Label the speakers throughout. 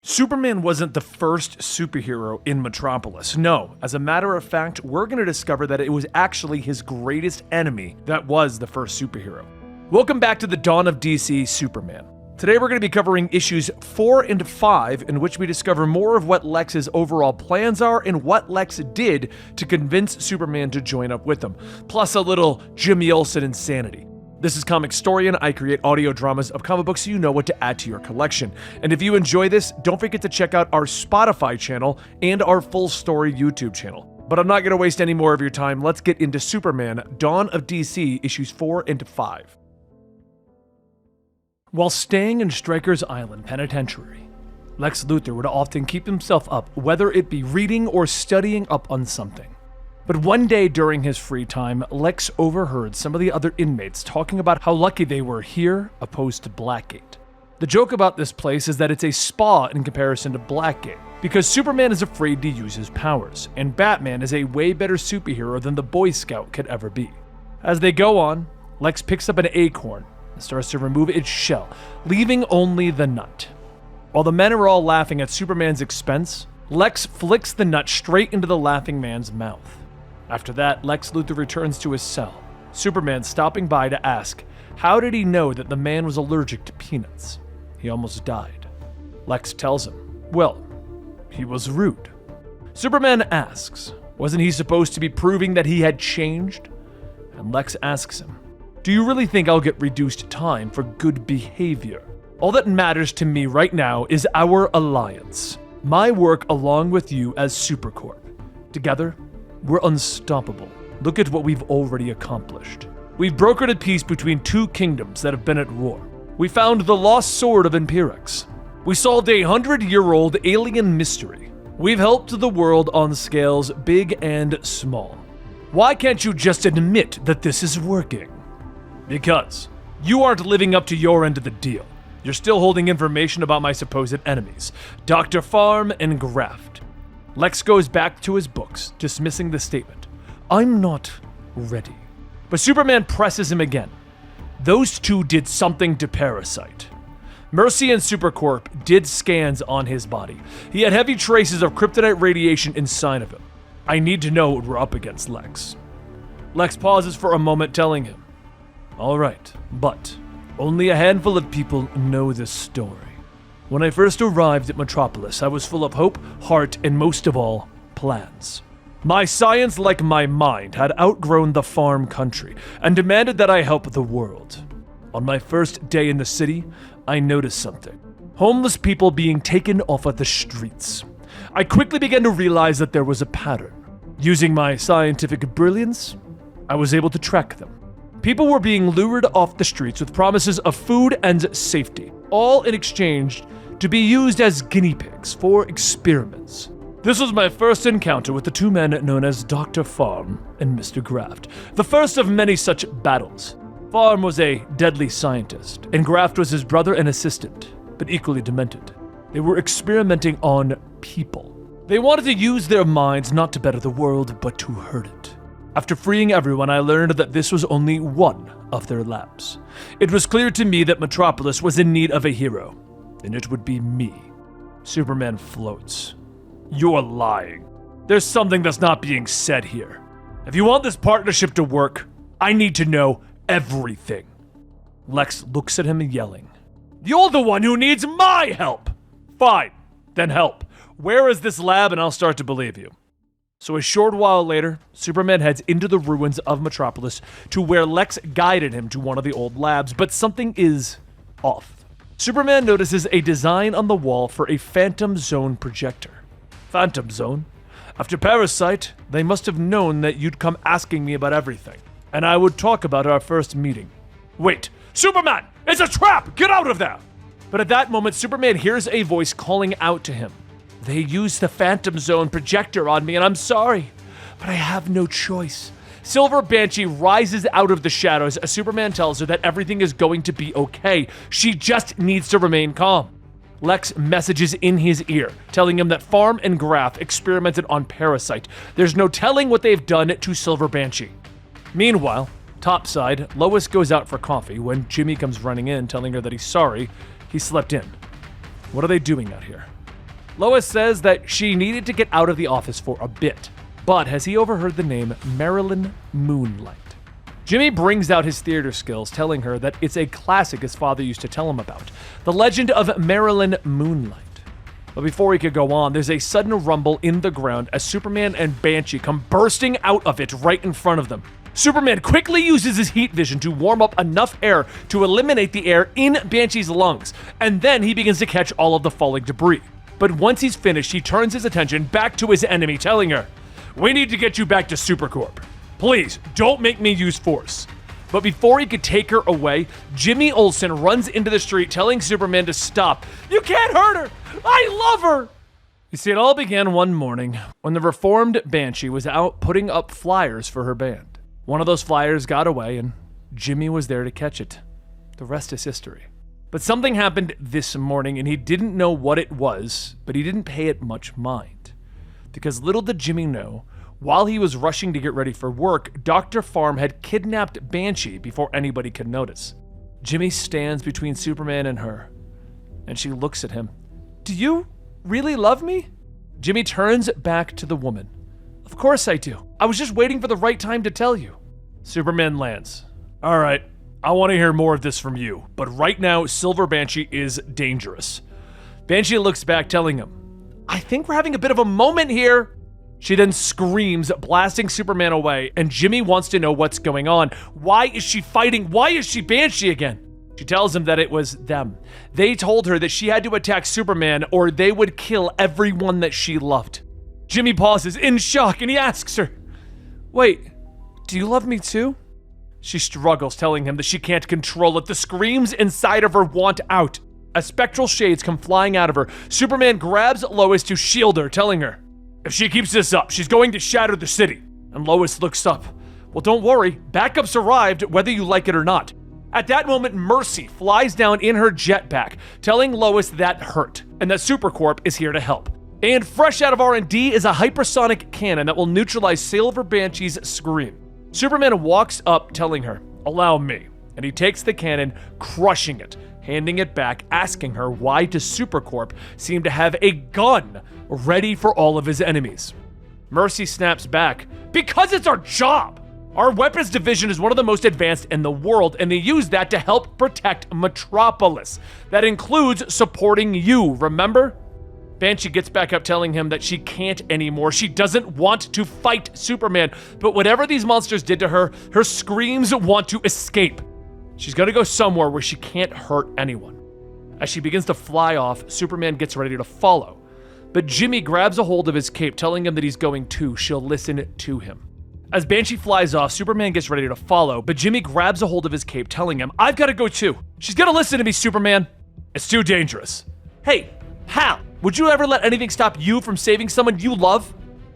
Speaker 1: Superman wasn't the first superhero in Metropolis. No, as a matter of fact, we're going to discover that it was actually his greatest enemy that was the first superhero. Welcome back to the Dawn of DC Superman. Today we're going to be covering issues 4 and 5, in which we discover more of what Lex's overall plans are and what Lex did to convince Superman to join up with them, plus a little Jimmy Olsen insanity. This is Comicstorian. I create audio dramas of comic books so you know what to add to your collection. And if you enjoy this, don't forget to check out our Spotify channel and our Full Story YouTube channel. But I'm not going to waste any more of your time. Let's get into Superman, Dawn of DC, issues 4 and 5. While staying in Stryker's Island Penitentiary, Lex Luthor would often keep himself up, whether it be reading or studying up on something. But one day during his free time, Lex overheard some of the other inmates talking about how lucky they were here opposed to Blackgate. The joke about this place is that it's a spa in comparison to Blackgate, because Superman is afraid to use his powers, and Batman is a way better superhero than the Boy Scout could ever be. As they go on, Lex picks up an acorn and starts to remove its shell, leaving only the nut. While the men are all laughing at Superman's expense, Lex flicks the nut straight into the laughing man's mouth. After that, Lex Luthor returns to his cell, Superman stopping by to ask, how did he know that the man was allergic to peanuts? He almost died. Lex tells him, well, he was rude. Superman asks, wasn't he supposed to be proving that he had changed? And Lex asks him, do you really think I'll get reduced time for good behavior? All that matters to me right now is our alliance. My work along with you as Supercorp. Together, we're unstoppable. Look at what we've already accomplished. We've brokered a peace between two kingdoms that have been at war. We found the lost sword of Imperix. We solved a 100-year-old alien mystery. We've helped the world on scales big and small. Why can't you just admit that this is working? Because you aren't living up to your end of the deal. You're still holding information about my supposed enemies, Dr. Farm and Graft. Lex goes back to his books, dismissing the statement. I'm not ready. But Superman presses him again. Those two did something to Parasite. Mercy and Supercorp did scans on his body. He had heavy traces of kryptonite radiation inside of him. I need to know what we're up against, Lex. Lex pauses for a moment, telling him, all right, but only a handful of people know this story. When I first arrived at Metropolis, I was full of hope, heart, and most of all, plans. My science, like my mind, had outgrown the farm country and demanded that I help the world. On my first day in the city, I noticed something. Homeless people being taken off of the streets. I quickly began to realize that there was a pattern. Using my scientific brilliance, I was able to track them. People were being lured off the streets with promises of food and safety, all in exchange to be used as guinea pigs for experiments. This was my first encounter with the two men known as Dr. Farm and Mr. Graft, the first of many such battles. Farm was a deadly scientist, and Graft was his brother and assistant, but equally demented. They were experimenting on people. They wanted to use their minds not to better the world, but to hurt it. After freeing everyone, I learned that this was only one of their labs. It was clear to me that Metropolis was in need of a hero, and it would be me. Superman floats. You're lying. There's something that's not being said here. If you want this partnership to work, I need to know everything. Lex looks at him yelling, you're the one who needs my help! Fine, then help. Where is this lab and I'll start to believe you. So a short while later, Superman heads into the ruins of Metropolis to where Lex guided him to one of the old labs, but something is off. Superman notices a design on the wall for a Phantom Zone projector. Phantom Zone? After Parasite, they must have known that you'd come asking me about everything, and I would talk about our first meeting. Wait, Superman! It's a trap! Get out of there! But at that moment, Superman hears a voice calling out to him. They used the Phantom Zone projector on me, and I'm sorry, but I have no choice. Silver Banshee rises out of the shadows as Superman tells her that everything is going to be okay. She just needs to remain calm. Lex messages in his ear, telling him that Farm and Graft experimented on Parasite. There's no telling what they've done to Silver Banshee. Meanwhile, topside, Lois goes out for coffee when Jimmy comes running in, telling her that he's sorry he slept in. What are they doing out here? Lois says that she needed to get out of the office for a bit, but has he overheard the name Marilyn Moonlight? Jimmy brings out his theater skills, telling her that it's a classic his father used to tell him about, the legend of Marilyn Moonlight. But before he could go on, there's a sudden rumble in the ground as Superman and Banshee come bursting out of it right in front of them. Superman quickly uses his heat vision to warm up enough air to eliminate the air in Banshee's lungs, and then he begins to catch all of the falling debris. But once he's finished, he turns his attention back to his enemy, telling her, "We need to get you back to Supercorp. Please, don't make me use force." But before he could take her away, Jimmy Olsen runs into the street telling Superman to stop. "You can't hurt her! I love her!" You see, it all began one morning when the reformed Banshee was out putting up flyers for her band. One of those flyers got away and Jimmy was there to catch it. The rest is history. But something happened this morning and he didn't know what it was, but he didn't pay it much mind. Because little did Jimmy know, while he was rushing to get ready for work, Dr. Farm had kidnapped Banshee before anybody could notice. Jimmy stands between Superman and her, and she looks at him. "Do you really love me?" Jimmy turns back to the woman. "Of course I do. I was just waiting for the right time to tell you." Superman lands. "All right, I want to hear more of this from you, but right now, Silver Banshee is dangerous." Banshee looks back, telling him, "I think we're having a bit of a moment here." She then screams, blasting Superman away, and Jimmy wants to know what's going on. Why is she fighting? Why is she Banshee again? She tells him that it was them. They told her that she had to attack Superman or they would kill everyone that she loved. Jimmy pauses in shock and he asks her, "Wait, do you love me too?" She struggles, telling him that she can't control it. The screams inside of her want out. As spectral shades come flying out of her, Superman grabs Lois to shield her, telling her, "If she keeps this up, she's going to shatter the city." And Lois looks up. "Well, don't worry, backup's arrived whether you like it or not." At that moment, Mercy flies down in her jetpack, telling Lois that hurt, and that Supercorp is here to help. And fresh out of R&D is a hypersonic cannon that will neutralize Silver Banshee's scream. Superman walks up, telling her, "Allow me," and he takes the cannon, crushing it, handing it back, asking her why does Supercorp seem to have a gun ready for all of his enemies. Mercy snaps back, "Because it's our job! Our weapons division is one of the most advanced in the world, and they use that to help protect Metropolis. That includes supporting you, remember?" Banshee gets back up, telling him that she can't anymore. She doesn't want to fight Superman, but whatever these monsters did to her, her screams want to escape. She's gonna go somewhere where she can't hurt anyone. As she begins to fly off, Superman gets ready to follow. But Jimmy grabs a hold of his cape, telling him that he's going too. She'll listen to him. As Banshee flies off, Superman gets ready to follow, but Jimmy grabs a hold of his cape, telling him, "I've got to go too. She's gonna listen to me, Superman. It's too dangerous." "Hey, Hal, would you ever let anything stop you from saving someone you love?"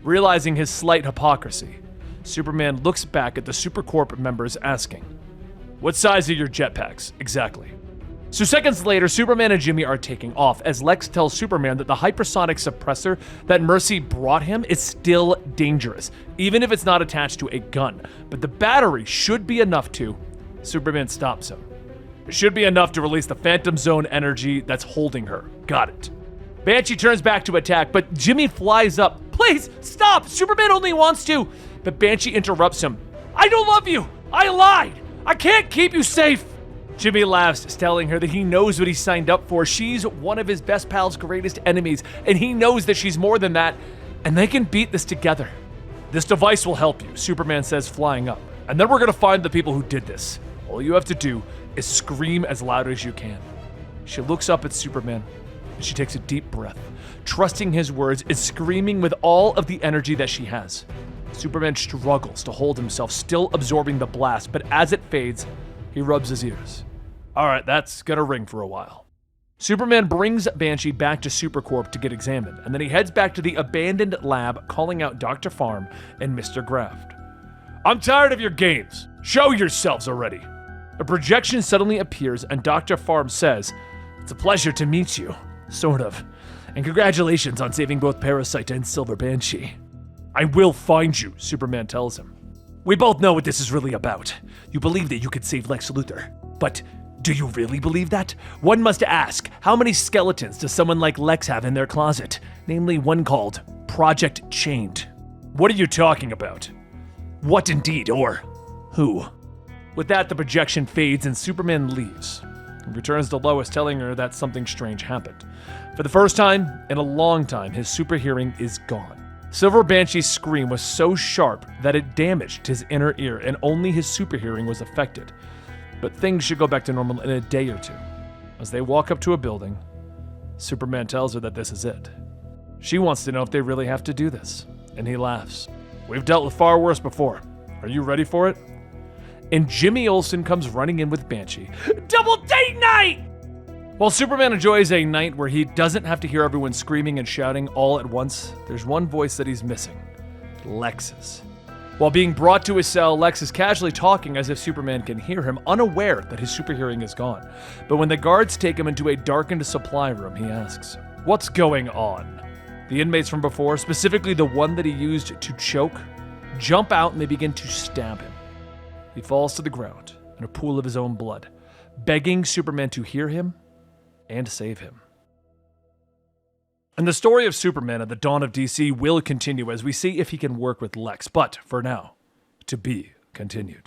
Speaker 1: Realizing his slight hypocrisy, Superman looks back at the Supercorp members, asking, "What size are your jetpacks, exactly?" So seconds later, Superman and Jimmy are taking off as Lex tells Superman that the hypersonic suppressor that Mercy brought him is still dangerous, even if it's not attached to a gun. But the battery should be enough to. Superman stops him. "It should be enough to release the Phantom Zone energy that's holding her. Got it." Banshee turns back to attack, but Jimmy flies up. "Please, stop! Superman only wants to!" But Banshee interrupts him. "I don't love you! I lied! I can't keep you safe!" Jimmy laughs, telling her that he knows what he signed up for. She's one of his best pal's greatest enemies, and he knows that she's more than that, and they can beat this together. "This device will help you," Superman says, flying up. "And then we're gonna find the people who did this. All you have to do is scream as loud as you can." She looks up at Superman, and she takes a deep breath, trusting his words and screaming with all of the energy that she has. Superman struggles to hold himself, still absorbing the blast, but as it fades, he rubs his ears. "All right, that's gonna ring for a while." Superman brings Banshee back to Supercorp to get examined, and then he heads back to the abandoned lab, calling out Dr. Farm and Mr. Graft. "I'm tired of your games. Show yourselves already." A projection suddenly appears, and Dr. Farm says, "It's a pleasure to meet you, sort of, and congratulations on saving both Parasite and Silver Banshee." "I will find you," Superman tells him. "We both know what this is really about. You believe that you could save Lex Luthor, but Do you really believe that? One must ask, how many skeletons does someone like Lex have in their closet? Namely one called Project Chained. What are you talking about? What indeed, or who? With that, the projection fades and Superman leaves. He returns to Lois, telling her that something strange happened. For the first time in a long time, his super hearing is gone. Silver Banshee's scream was so sharp that it damaged his inner ear, and only his super hearing was affected. But things should go back to normal in a day or two. As they walk up to a building, Superman tells her that this is it. She wants to know if they really have to do this, and he laughs. We've dealt with far worse before. Are you ready for it? And Jimmy Olsen comes running in with Banshee. Double date night! While Superman enjoys a night where he doesn't have to hear everyone screaming and shouting all at once, there's one voice that he's missing. Lex's. While being brought to his cell, Lex is casually talking as if Superman can hear him, unaware that his super hearing is gone. But when the guards take him into a darkened supply room, he asks, "What's going on?" The inmates from before, specifically the one that he used to choke, jump out and they begin to stab him. He falls to the ground in a pool of his own blood, begging Superman to hear him and save him. And the story of Superman at the dawn of DC will continue as we see if he can work with Lex, but for now, to be continued.